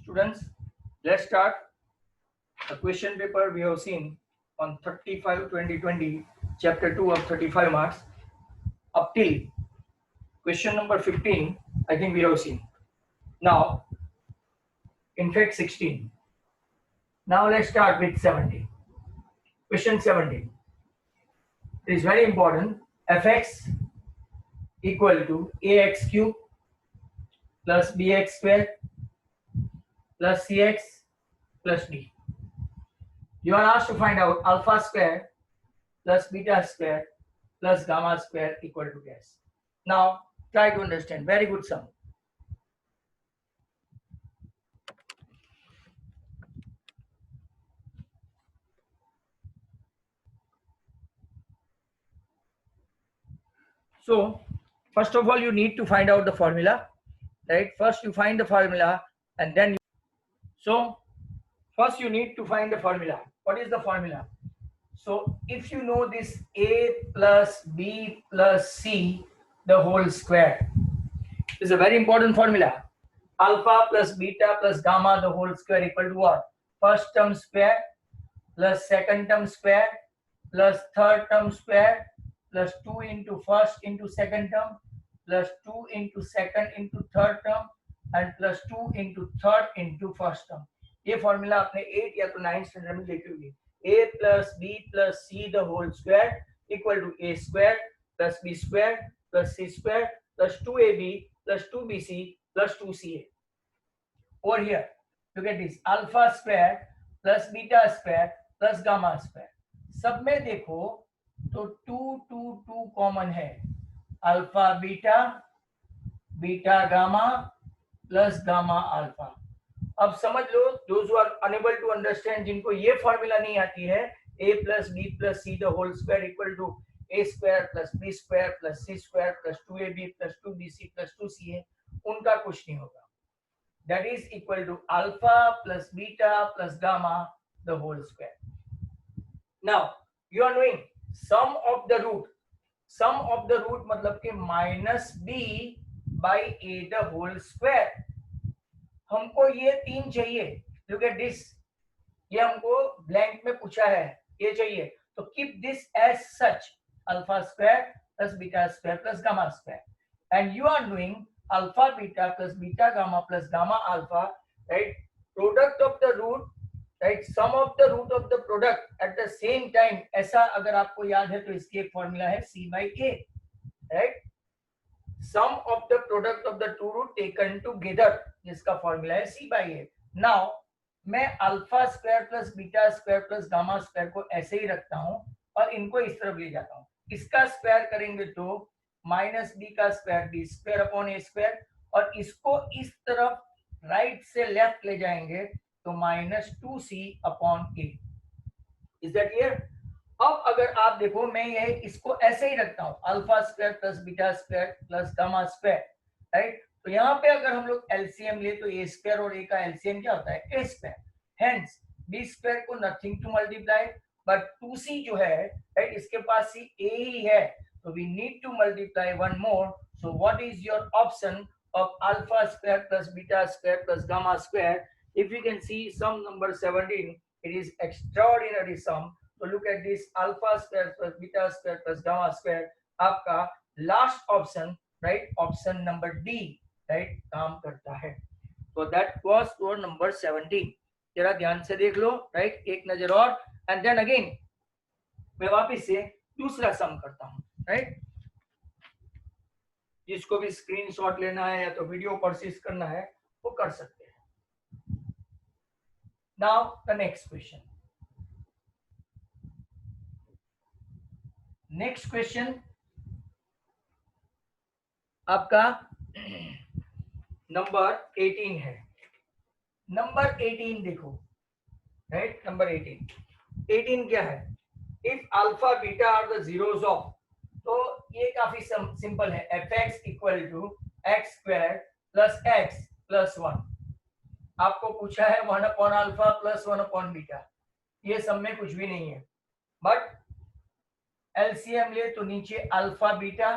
Students, let's start. The question paper we have seen on 35 2020, chapter 2 of 35 marks, up till question number 15, I think we have seen. Now, in fact, 16. Now let's start with 17. Question 17. It is very important. Fx equal to ax cube plus bx square plus cx plus d. You are asked to find out alpha square plus beta square plus gamma square equal to guess. Now try to understand. Very good sum. So first of all, you need to find out the formula, right? First you find the formula and then first you need to find the formula. What is the formula? So if you know this a plus b plus c the whole square is a very important formula. Alpha plus beta plus gamma the whole square equal to what? First term square plus second term square plus third term square plus 2 into first into second term plus 2 into second into third term and plus 2 into third into first term. ये formula आपने 8 या तो 9 standard में देखी होगी. a plus b plus c the whole square equal to a square plus b square plus c square plus 2ab plus 2bc plus 2ca. Over here, look at this. Alpha square plus beta square plus gamma square. सब में देखो तो 2 2 2 common है. Alpha beta beta gamma plus gamma alpha. अब समझ लो, those who are unable to understand, जिनको ये formula नहीं आती है, a plus b plus c the whole square equal to a square plus b square plus c square plus 2ab plus 2bc plus 2ca, उनका कुछ नहीं होगा. That is equal to alpha plus beta plus gamma the whole square. Now you are knowing sum of the root. Sum of the root मतलब कि minus b by a the whole square. हमको ये 3 चाहिए. Look at this. ये हमको blank में पूछा है, ये चाहिए. तो keep this as such. Alpha square plus beta square plus gamma square. And you are doing alpha beta plus beta gamma plus gamma alpha, right? Product of the root, right? Sum of the root of the product at the same time. ऐसा अगर आपको याद है तो इसकी एक formula है c by a, right? Sum of the product of the two root taken together, जिसका फॉर्मूला है c by a. Now मैं alpha square plus beta square plus gamma square को ऐसे ही रखता हूं और इनको इस तरफ ले जाता हूं. इसका स्क्वायर करेंगे तो माइनस बी का स्क्वायर बी स्क्वायर अपॉन ए स्क्वायर, और इसको इस तरफ राइट से लेफ्ट ले जाएंगे तो minus 2c upon A. Is that clear? अब अगर आप देखो, मैं ये इसको ऐसे ही रखता हूं, alpha square plus beta square plus gamma square, right? तो यहाँ पे अगर हम लोग एलसीएम ले तो ए स्क्वायर और ए का एलसीएम क्या होता है? ए स्क्वायर. हेंस बी स्क्वायर को nothing to multiply, but 2c जो है, राइट, इसके पास सी ए ही है, तो we need to multiply one more. So what is your option of alpha square plus beta square plus gamma square? If you can see sum number 17, it is extraordinary sum. So look at this, alpha square plus beta square plus gamma square. आपका last option, right? Option number D, right? काम करता है. So that was your number 17. जरा ध्यान से देख लो, right? एक नजर और, and then again मैं वापस से दूसरा सम करता हूँ, right? जिसको भी स्क्रीनशॉट लेना है या तो वीडियो परसिस्ट करना है वो कर सकते हैं. Now the next question. Next question आपका नंबर 18 है. नंबर 18 देखो, राइट? नंबर 18 क्या है? If alpha beta are the zeros of, तो ये काफी सिंपल है. fx equal to x square plus x plus 1. आपको पूछा है 1 upon alpha plus 1 upon beta. ये सब में कुछ भी नहीं है, बट एलसीएम ले तो नीचे अल्फा बीटा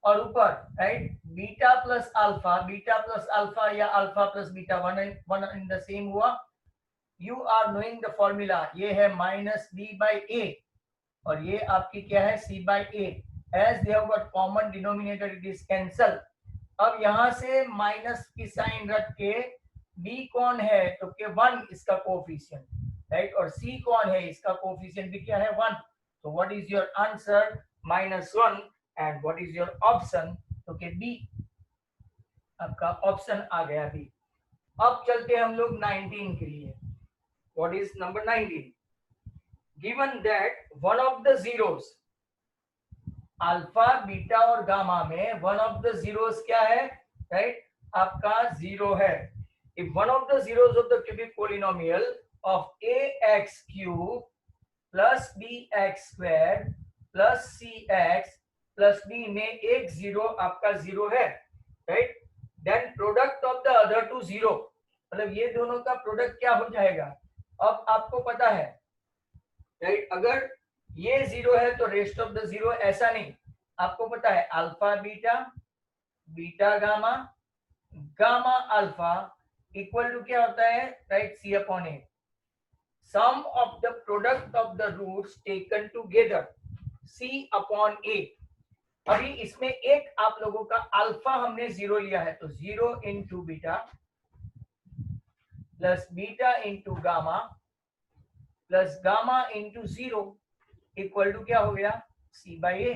और ऊपर राइट बीटा प्लस अल्फा या alpha plus beta one in the same हुआ. You are knowing the formula. ये है माइनस बी बाई ए और ये आपकी क्या है c by a. As they have got common denominator it is cancel. अब यहां से माइनस की साइन रख के बी कौन है तो के वन इसका कोफिशिएंट राइट और सी कौन है इसका कोफिशिएंट भी क्या है वन. तो what is your answer -1 and what is your option तो के बी. आपका ऑप्शन आ गया बी. अब चलते हैं हम लोग 19 के लिए. What is number 19? Given that one of the zeros alpha beta और गामा में वन ऑफ द जीरोस क्या है राइट आपका जीरो है. If one of the zeros of the cubic polynomial of ax cube plus bx square plus cx plus b में एक zero आपका zero है right. Then product of the other two zero मतलब ये दोनों का प्रोडक्ट क्या हो जाएगा. अब आपको पता है राइट अगर ये जीरो है तो रेस्ट ऑफ द जीरो ऐसा नहीं. आपको पता है alpha beta beta gamma gamma alpha equal to क्या होता है right c upon a. Sum of the product of the roots taken together c upon a. अभी इसमें एक आप लोगों का अल्फा हमने जीरो लिया है तो zero into beta plus beta into gamma plus gamma into zero equal to क्या हो गया सी बाई ए.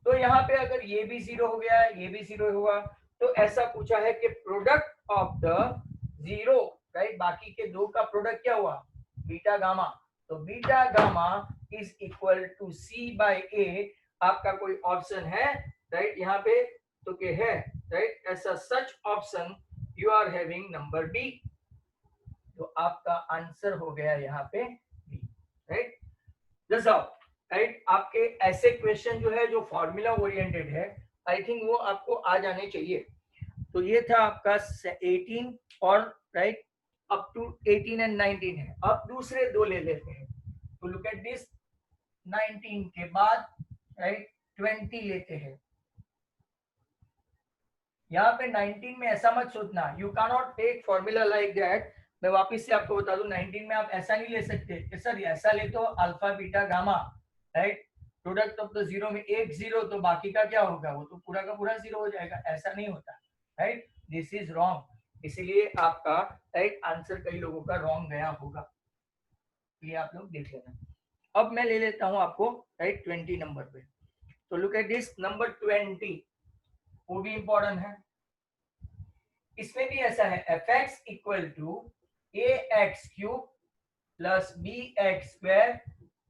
तो यहाँ पे अगर ये भी जीरो हो गया ये भी जीरो हुआ तो ऐसा पूछा है कि product of the zero right बाकी के दो का प्रोडक्ट क्या हुआ बीटा गामा. तो beta gamma is equal to c by a. आपका कोई ऑप्शन है राइट यहाँ पे तो के है राइट ऐसा such option you are having number b. तो आपका आंसर हो गया यहाँ पे बी राइट. जैसा राइट आपके ऐसे क्वेश्चन जो है जो फॉर्मूला ओरिएंटेड है आई थिंक वो आपको आ जाने चाहिए. तो ये था आपका 18 और राइट अप टू 18 एंड 19 है. अब दूसरे दो ले लेते हैं. तो लुक एट दिस 19 के बाद राइट 20 लेते हैं. यहाँ पे 19 में ऐसा मत सोचना you can not take formula like that. मैं वापस से आपको बता दूं 19 में आप ऐसा नहीं ले सकते कि सर ऐसा ले तो alpha beta gamma right product of the zero में एक जीरो तो बाकी का क्या होगा वो तो पूरा का पूरा जीरो हो जाएगा. ऐसा नहीं होता राइट. This is wrong. इसलिए आपका राइट आंसर कई लोगों का रॉन्ग गया होगा. ये आप लोग देख लेना. अब मैं ले लेता हूं आपको राइट 20 नंबर पे. तो लुक एट दिस नंबर 20. वो भी इंपॉर्टेंट है. इसमें भी ऐसा है fx equal to ax cube plus bx square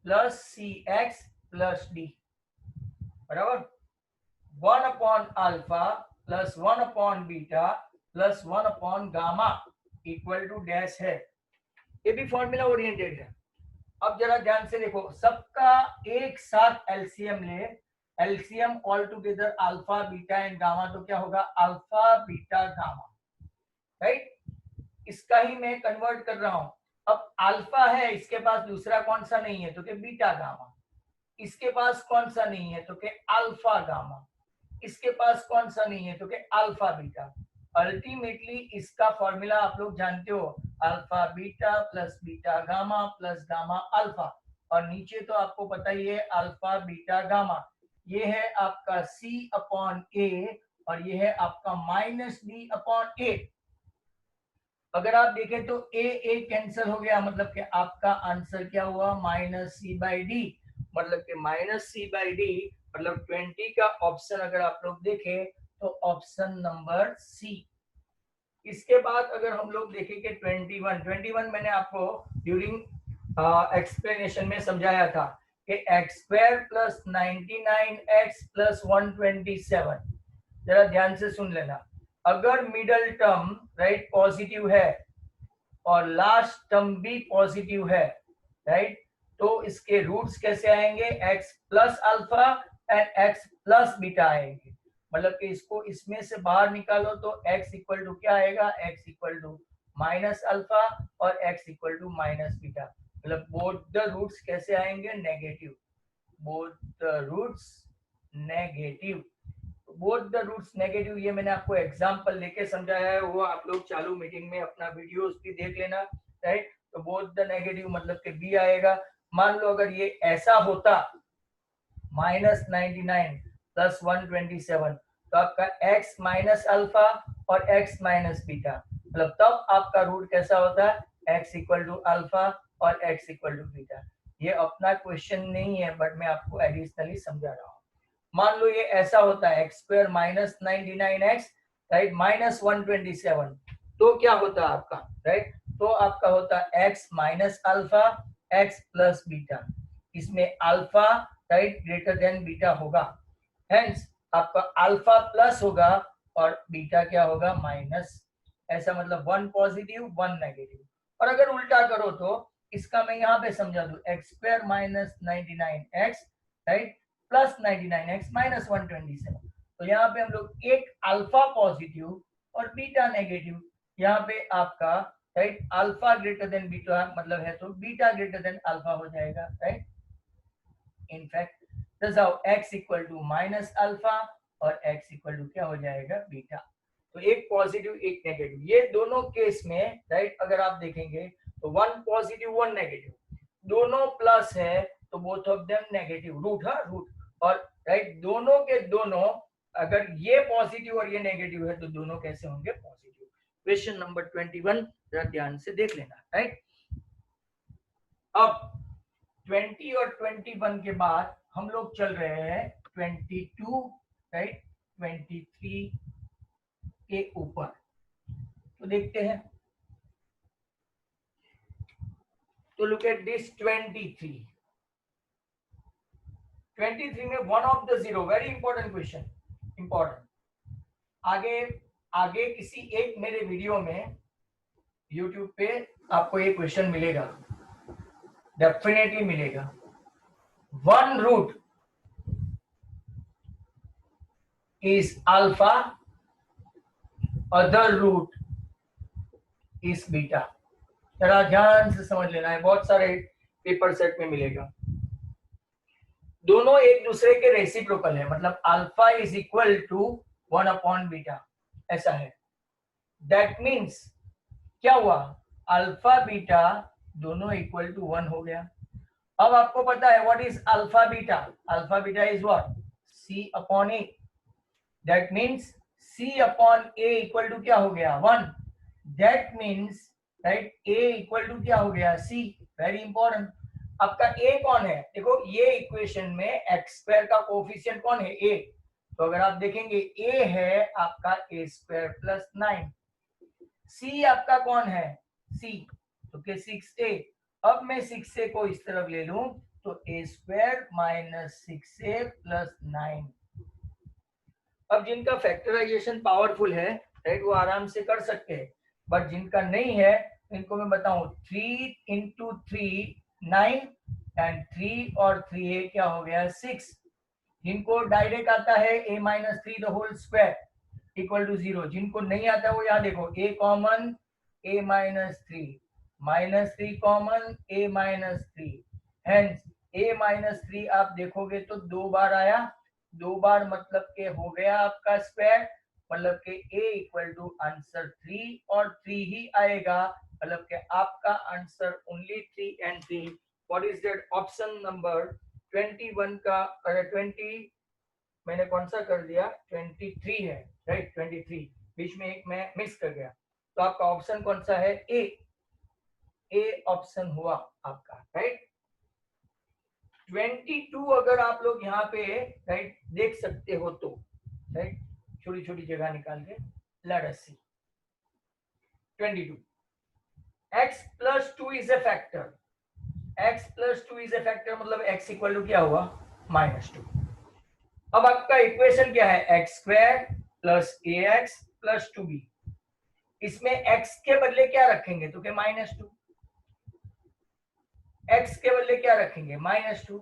plus cx plus d बराबर 1 upon alpha plus 1 upon beta plus 1 upon gamma equal to dash है. ये भी फॉर्मूला ओरिएंटेड है. अब जरा ध्यान से देखो सबका एक साथ एलसीएम ले. LCM all together alpha beta and gamma तो क्या होगा अल्फा बीटा गामा राइट. इसका ही मैं कन्वर्ट कर रहा हूं. अब अल्फा है इसके पास दूसरा कौन सा नहीं है तो कि बीटा गामा. इसके पास कौन सा नहीं है तो कि अल्फा गामा. इसके पास कौन सा नहीं है तो कि अल्फा बीटा. अल्टीमेटली इसका फॉर्मूला आप लोग जानते हो alpha beta plus beta gamma plus gamma alpha. और नीचे तो आपको पता ही है अल्फा बीटा गामा. ये है आपका C अपॉन ए और ये है आपका माइनस बी अपॉन ए. अगर आप देखें तो ए कैंसिल हो गया मतलब कि आपका आंसर क्या हुआ माइनस सी बाई डी. मतलब कि माइनस सी बाई डी मतलब 20 का ऑप्शन अगर आप लोग देखें तो ऑप्शन नंबर सी. इसके बाद अगर हम लोग देखें कि 21 मैंने आपको ड्यूरिंग एक्सप्लेनेशन में समझाया था कि x square plus 99x plus 127. जरा ध्यान से सुन लेना. अगर मिडल टर्म राइट पॉजिटिव है और लास्ट टर्म भी पॉजिटिव है राइट तो इसके रूट्स कैसे आएंगे x plus alpha and x plus beta आएंगे. मतलब कि इसको इसमें से बाहर निकालो तो x इक्वल टू क्या आएगा x equal to minus alpha और x equal to minus beta. मतलब बोथ द रूट्स कैसे आएंगे negative. Both the roots negative. Both the roots negative, ये मैंने आपको एग्जांपल लेके समझाया है, वो आप लोग चालू मीटिंग में अपना वीडियोस भी देख लेना, राइट। तो बोथ द नेगेटिव मतलब कि बी आएगा। मान लो अगर ये ऐसा होता -99 प्लस 127, तो आपका x माइनस अल्फा और x माइनस बीटा, मतलब तब आपका रूट कैसा होता है, x इक्वल टू अल्फा और x इक्वल टू बीटा। ये अपना क्वेश्चन नहीं है, बट मैं आपको एडिशनली समझा रहा हूँ। मान लो ये ऐसा होता है x square minus 99x, right, minus 127, तो क्या होता है आपका, राइट, तो आपका होता है x minus alpha x plus beta. इसमें alpha, right, greater than beta होगा, हेंस आपका अल्फा प्लस होगा और बीटा क्या होगा, माइनस। ऐसा मतलब 1 पॉजिटिव 1 नेगेटिव। और अगर उल्टा करो तो इसका मैं यहाँ पे समझा दूं, x square minus 99x, right, plus 99x minus 127। तो यहाँ पे हम लोग एक अल्फा पॉजिटिव और बीटा नेगेटिव, यहाँ पे आपका, right, alpha greater than beta मतलब है तो बीटा ग्रेटर देन अल्फा हो जाएगा, right. In fact this how x equal to minus alpha और x इक्वल टू क्या हो जाएगा, बीटा। तो एक पॉजिटिव एक नेगेटिव, ये दोनों केस में, राइट, अगर आप देखेंगे तो 1 पॉजिटिव 1 नेगेटिव, दोनों प्लस है तो both of them negative, root, हाँ रूट, और राइट दोनों के दोनों, अगर ये पॉजिटिव और ये नेगेटिव है तो दोनों कैसे होंगे, पॉजिटिव। क्वेश्चन नंबर 21 जरा ध्यान से देख लेना, राइट। अब 20 और 21 के बाद हम लोग चल रहे हैं 22, राइट, 23 के ऊपर। तो देखते हैं, तो लुक एट दिस 23 में one of the zero, very important question, important. आगे आगे किसी एक मेरे वीडियो में YouTube पे आपको ये क्वेश्चन मिलेगा, डेफिनेटली मिलेगा। One root is alpha, other root is beta. जरा ध्यान से समझ लेना है, बहुत सारे पेपर सेट में मिलेगा। दोनों एक दूसरे के रेसिप्रोकल है, मतलब alpha is equal to 1 upon beta, ऐसा है। दैट मीन्स क्या हुआ, अल्फा बीटा दोनों इक्वल टू 1 हो गया। अब आपको पता है what is alpha beta, alpha beta is what, C upon A. That means C upon A equal to क्या हो गया, 1। That means, right, A equal to क्या हो गया, सी। Very important. आपका ए कौन है, देखो ये इक्वेशन में एक्स स्क्वायर का कोफिशिएंट कौन है, ए। तो अगर आप देखेंगे ए है आपका ए स्क्वायर प्लस 9, सी आपका कौन है, सी, तो के 6a। अब मैं 6a को इस तरफ ले लूं तो ए स्क्वायर माइनस 6a प्लस 9। अब जिनका फैक्टराइजेशन पावरफुल है, राइट, वो आराम से कर सकते हैं, बट जिनका नहीं है इनको मैं बताऊं, 3 इंटू 3 9 एंड 3 और 3a क्या हो गया, 6। जिनको डायरेक्ट आता है a minus 3 the whole square equal to 0, जिनको नहीं आता वो यहाँ देखो, a common a minus 3, minus 3 common a minus 3, hence a minus 3 आप देखोगे तो 2 बार आया, 2 बार मतलब के हो गया आपका स्क्वायर, मतलब के a इक्वल टू आंसर 3 और 3 ही आएगा, मतलब के आपका answer only 3 and 3। What is that, option number 21 का, अरे 20 मैंने कौन सा कर दिया, 23 है, राइट, 23 बीच में एक मैं मिस कर गया, तो आपका ऑप्शन कौन सा है, ए ऑप्शन हुआ आपका, राइट। 22 अगर आप लोग यहाँ पे, राइट, देख सकते हो तो, राइट, छोटी छोटी जगह निकाल के, let us see 22, x plus 2 is a factor, x plus 2 is a factor मतलब x इक्वल टू क्या हुआ, -2। अब आपका इक्वेशन क्या है, x square plus A x plus 2b। इसमें x के बदले क्या रखेंगे, तो क्या -2, x के बदले क्या रखेंगे, -2,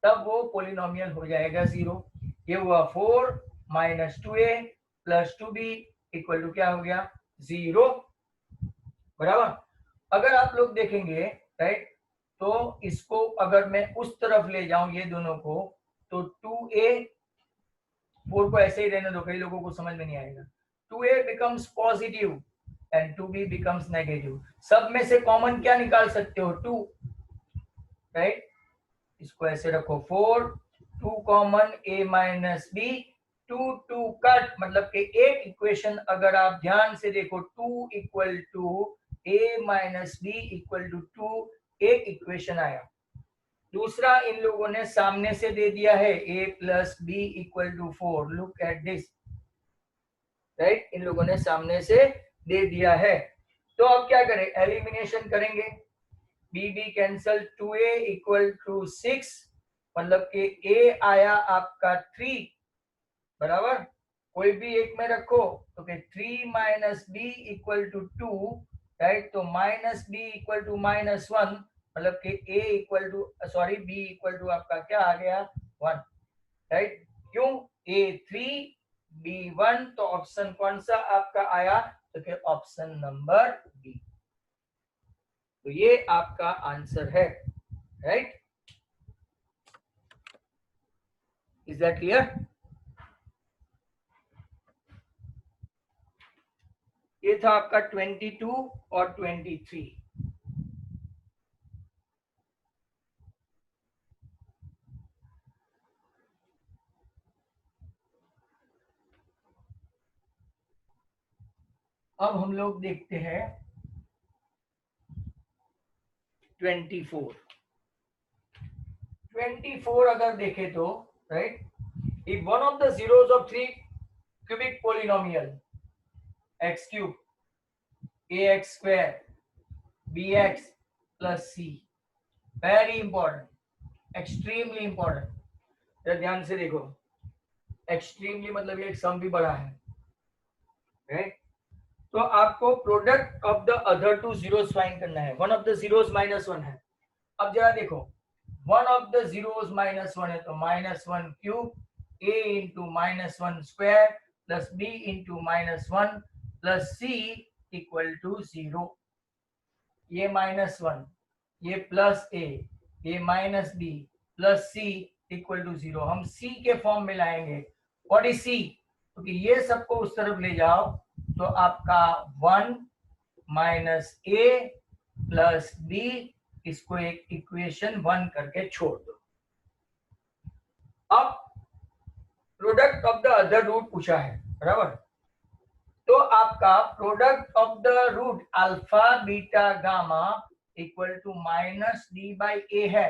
तब वो पोलिनोमियल हो जाएगा 0। ये हुआ 4 minus 2a plus 2b equal to क्या हो गया, 0, बराबर। अगर आप लोग देखेंगे, राइट, तो इसको अगर मैं उस तरफ ले जाऊं ये दोनों को, तो 2a 4 को ऐसे ही रहने दो, कई लोगों को समझ में नहीं आएगा। 2a becomes positive and 2b becomes negative. सब में से कॉमन क्या निकाल सकते हो? 2, राइट? इसको ऐसे रखो 4, 2 common a minus b, 2 2 cut, मतलब कि एक इक्वेशन अगर आप ध्यान से देखो 2 equal to a minus b equal to 2, एक इक्वेशन आया। दूसरा इन लोगों ने सामने से दे दिया है a plus b equal to 4, look at this, right? इन लोगों ने सामने से दे दिया है। तो अब क्या करें? एलिमिनेशन करेंगे। B B cancel, 2a equal to 6, मतलब कि a आया आपका 3, बराबर, कोई भी एक में रखो तो कि 3 minus b equal to 2, right? तो minus b equal to minus 1, मतलब कि a equal to sorry b equal to आपका क्या आ गया? 1, राइट? क्यों? a 3 b 1, तो ऑप्शन कौन सा आपका आया? तो कि ऑप्शन नंबर बी। तो ये आपका आंसर है, राइट? Is that clear? ये था आपका 22 और 23। अब हम लोग देखते हैं 24। 24 अगर देखें तो, right, if one of the zeros of 3 cubic polynomial x cube ax square bx plus c, very important, extremely important, जरा ध्यान से देखो, एक्सट्रीमली मतलब ये सम भी बड़ा है, राइट? तो आपको product of the other two zeros find करना है। वन ऑफ द जीरोस -1 है। अब जरा देखो, वन ऑफ द जीरोस -1 है तो -1 cube a into -1 square plus b into -1 plus c equal to 0। ये -1, ये प्लस a, ये minus b plus c equal to 0। हम c के फॉर्म में लाएंगे। What is c? क्योंकि ये सबको उस तरफ ले जाओ तो आपका 1 माइनस a प्लस b, इसको एक इक्वेशन 1 करके छोड़ दो। अब product of the other root पूछा है, बराबर? तो आपका product of the root alpha beta gamma equal to minus d by a है।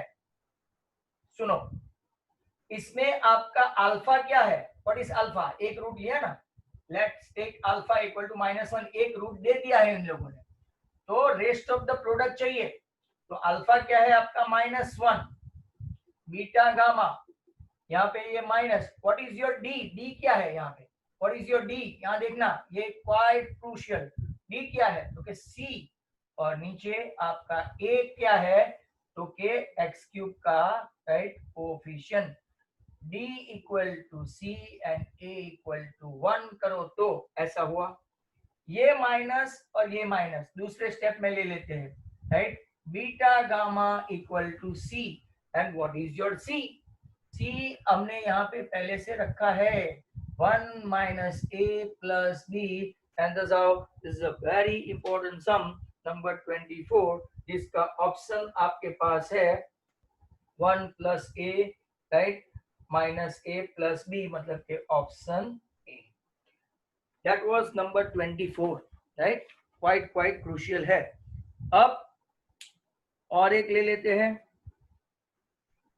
सुनो, इसमें आपका अल्फा क्या है? What is alpha? एक रूट लिया ना, let's take alpha equal to -1, एक रूट दे दिया है इन लोगों ने, तो रेस्ट ऑफ द प्रोडक्ट चाहिए। तो अल्फा क्या है आपका? -1, बीटा गामा, यहाँ पे ये minus, what is your D? D क्या है यहाँ पे? What is your D? यहाँ देखना, ये क्वाइट क्रूशियल, डी क्या है? तो के सी, और नीचे आपका ए क्या है? तो के एक्स क्यूब का, right, coefficient. d equal to C and a equal to 1 करो तो ऐसा हुआ। ये माइनस और ये माइनस दूसरे स्टेप में ले लेते हैं, right? Beta gamma equal to C, and what is your c? C हमने यहाँ पे पहले से रखा है 1 minus a plus b, and this is a very important sum number 24, जिसका ऑप्शन आपके पास है 1 प्लस a, right, minus a plus b, मतलब के option A. That was number 24, right? Quite crucial है। अब और एक ले लेते हैं।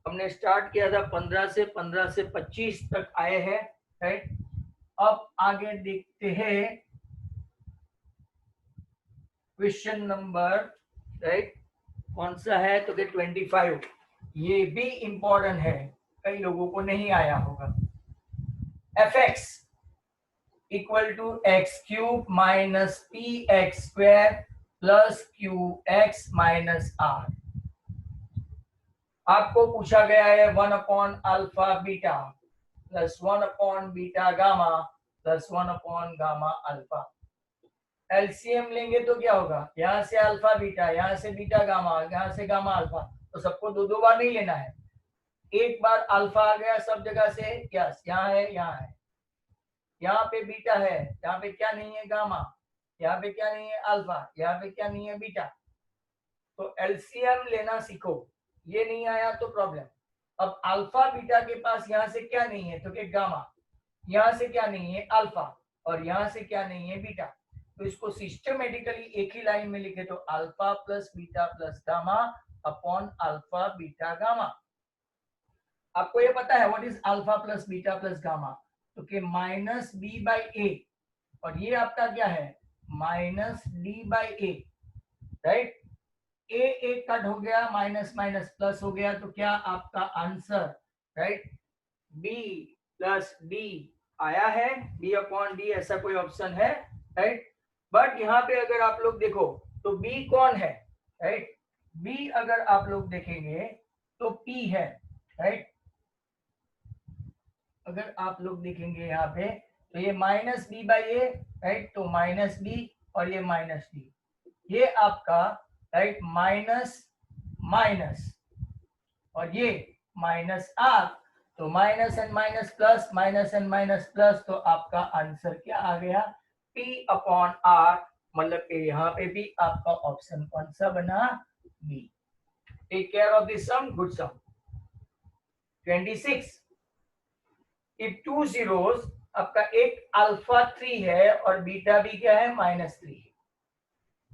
हमने स्टार्ट किया था 15 से 25 तक आए हैं, राइट? अब आगे देखते हैं क्वेश्चन नंबर, राइट, कौन सा है? तो 25। ये भी इंपॉर्टेंट है, कई लोगों को नहीं आया होगा। fx equal to x cube minus P x square plus Q x minus R. आपको पूछा गया है 1 upon alpha beta plus 1 upon beta gamma plus 1 upon gamma alpha. LCM लेंगे तो क्या होगा? यहाँ से अल्फा बीटा, यहाँ से बीटा गामा, यहाँ से गामा अल्फा, तो सबको दो दो बार नहीं लेना है, एक बार अल्फा आ गया सब जगह से, यस, यहाँ है यहाँ है, यहाँ पे बीटा है, यहाँ पे क्या नहीं है गामा, यहाँ पे क्या नहीं है अल्फा, यहाँ पे क्या नहीं है बीटा। तो एलसीएम लेना सीखो, ये नहीं आया तो प्रॉब्लम। अब अल्फा बीटा के पास यहाँ से क्या नहीं है तो कि गामा, यहाँ से क्या नहीं है अल्फा, और यहाँ से क्या नहीं है बीटा। तो इसको सिस्टमेटिकली एक ही लाइन में लिखे तो alpha plus beta plus gamma upon alpha beta gamma. आपको ये पता है what is alpha plus beta plus gamma, तो कि माइनस बी बाई ए, और ये आपका क्या है minus d by A, right. ए एक कट हो गया, माइनस माइनस प्लस हो गया, तो क्या आपका answer, right, B plus D आया है, बी अपॉन डी ऐसा कोई ऑप्शन है, राइट। बट यहाँ पे अगर आप लोग देखो तो बी कौन है, राइट, बी अगर आप लोग देखेंगे तो पी है, राइट। अगर आप लोग देखेंगे यहाँ पे तो ये minus B by A, right, तो माइनस बी और ये माइनस डी, ये आपका राइट माइनस माइनस, और ये माइनस आर, तो minus and minus plus, minus and minus plus, तो आपका आंसर क्या आ गया P अपॉन आर, मतलब कि यहाँ पे भी आपका ऑप्शन कौन सा बना, B. Take care of this sum, good sum. 26, if two zeros, आपका एक अल्फा 3 है और बीटा भी क्या है -3 है।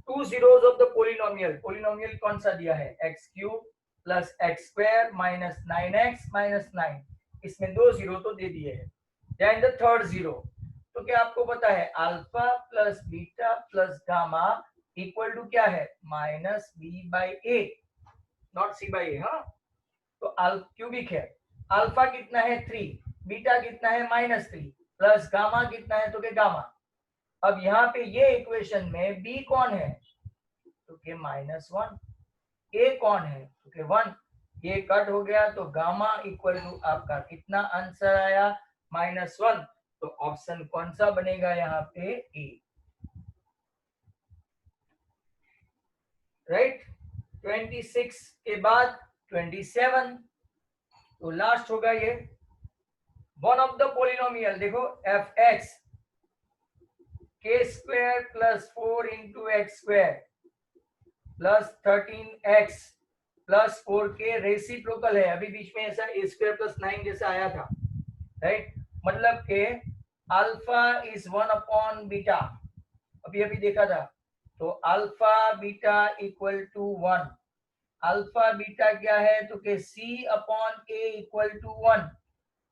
Two zeros of the polynomial, polynomial कौन सा दिया है x cube plus x square minus 9x minus 9, इसमें 2 जीरो तो दे दिए हैं। देन द थर्ड जीरो, तो क्या आपको पता है alpha plus beta plus gamma equal to क्या है minus B by a, not c by a. हाँ, तो क्यूबिक है, अल्फा कितना है 3, बीटा कितना है -3, प्लस गामा कितना है तो के गामा। अब यहाँ पे ये इक्वेशन में b कौन है तो के -1, a कौन है तो के 1, ये कट हो गया, तो गामा इक्वल टू आपका कितना आंसर आया -1, तो ऑप्शन कौन सा बनेगा यहाँ पे ए, राइट। 26 के बाद 27, तो लास्ट होगा ये वन ऑफ द पोलिनोमियल, देखो एफ एक्स के square plus 4 into x square plus 13x plus 4k reciprocal है। अभी बीच में ऐसा a स्क्वायर प्लस 9 जैसा आया था, राइट, मतलब के अल्फा इज 1 अपॉन बीटा, अभी अभी देखा था, तो alpha beta equal to 1, alpha beta क्या है तो के c upon a equal to 1,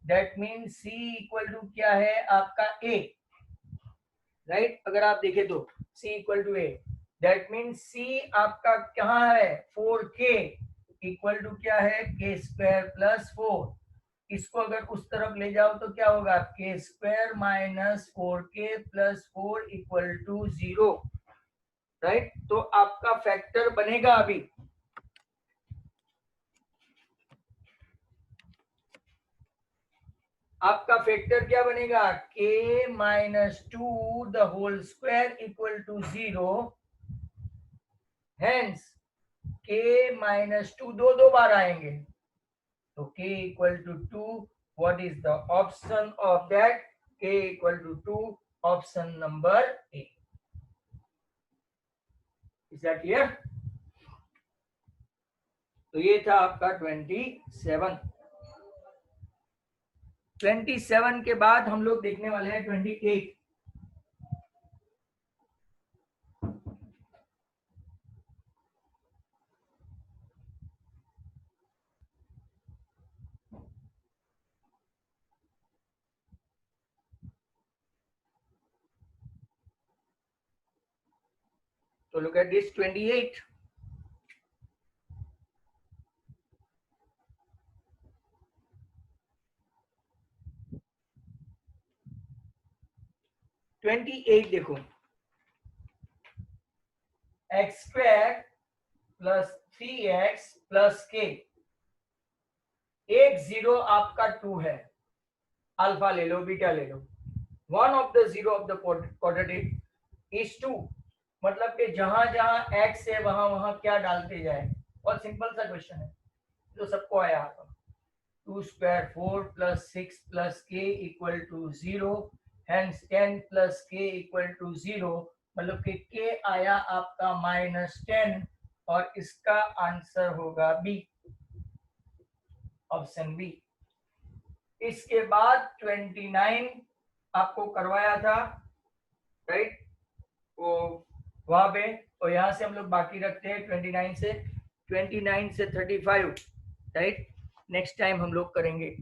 that mean c equal to क्या है आपका a, राइट। अगर आप देखें तो c equal to a, that mean c आपका कहाँ है 4k इक्वल टू क्या है k स्क्वायर प्लस 4, इसको अगर उस तरफ ले जाओ तो क्या होगा k square minus 4k plus 4 equal to 0, right. तो आपका फैक्टर बनेगा अभी आपका फैक्टर क्या बनेगा k -2 the whole square equal to 0, hence k -2 दो बार आएंगे, तो k equal to 2, what is the option of that, k equal to 2, option number A. Is that clear? तो ये था आपका 27। 27 के बाद हम लोग देखने वाले हैं 28। So look at this 28. देखो x square plus 3x plus k, एक जीरो आपका 2 है, अल्फा ले लो बीटा ले लो, one of the zero of the quadratic is 2, मतलब कि जहां जहां x है वहां वहां क्या डालते जाए, बहुत सिंपल सा क्वेश्चन है जो सबको आया था। 2 square 4 plus 6 plus k equal to 0, hence 10 plus K equal to 0, मतलब कि के आया आपका -10 और इसका आंसर होगा बी, ऑप्शन बी। इसके बाद 29 आपको करवाया था, राइट, वो वहां पे, और यहाँ से हम लोग बाकी रखते हैं 29 से 35, राइट, नेक्स्ट टाइम हम लोग करेंगे।